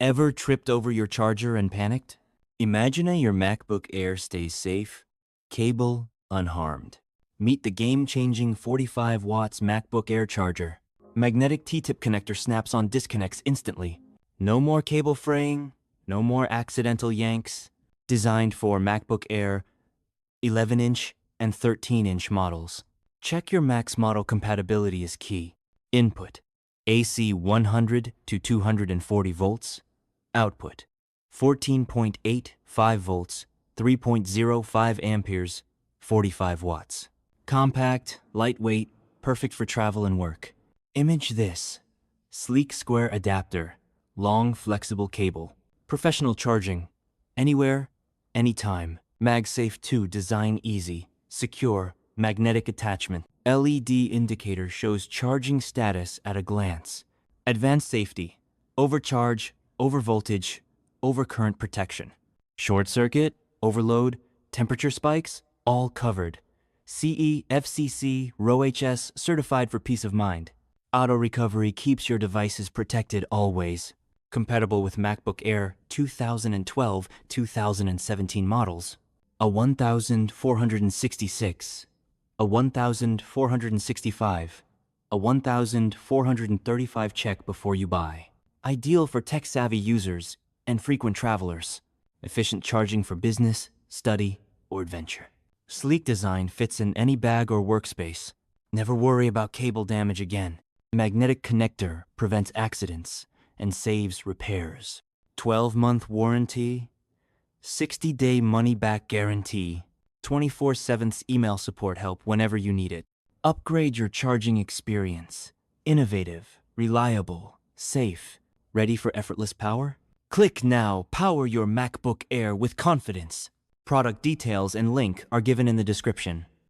Ever tripped over your charger and panicked? Imagine your MacBook Air stays safe, cable unharmed. Meet the game-changing 45 watts MacBook Air charger. Magnetic T-tip connector snaps on disconnects instantly. No more cable fraying, no more accidental yanks. Designed for MacBook Air 11-inch and 13-inch models. Check your Mac's model compatibility is key. Input: AC 100 to 240 volts. Output: 14.85 volts, 3.05 amperes, 45 watts. Compact, lightweight, perfect for travel and work. Image this: sleek square adapter, long flexible cable, professional charging, anywhere, anytime. MagSafe 2 design easy, secure, magnetic attachment. LED indicator shows charging status at a glance. Advanced safety: overcharge, overvoltage, overcurrent protection. Short circuit, overload, temperature spikes, all covered. CE, FCC, RoHS certified for peace of mind. Auto recovery keeps your devices protected always. Compatible with MacBook Air 2012-2017 models. A 1466, a 1465, a 1435 check before you buy. Ideal for tech-savvy users and frequent travelers. Efficient charging for business, study, or adventure. Sleek design fits in any bag or workspace. Never worry about cable damage again. Magnetic connector prevents accidents and saves repairs. 12-month warranty, 60-day money-back guarantee, 24/7 email support help whenever you need it. Upgrade your charging experience. Innovative, reliable, safe, ready for effortless power? Click now, power your MacBook Air with confidence. Product details and link are given in the description.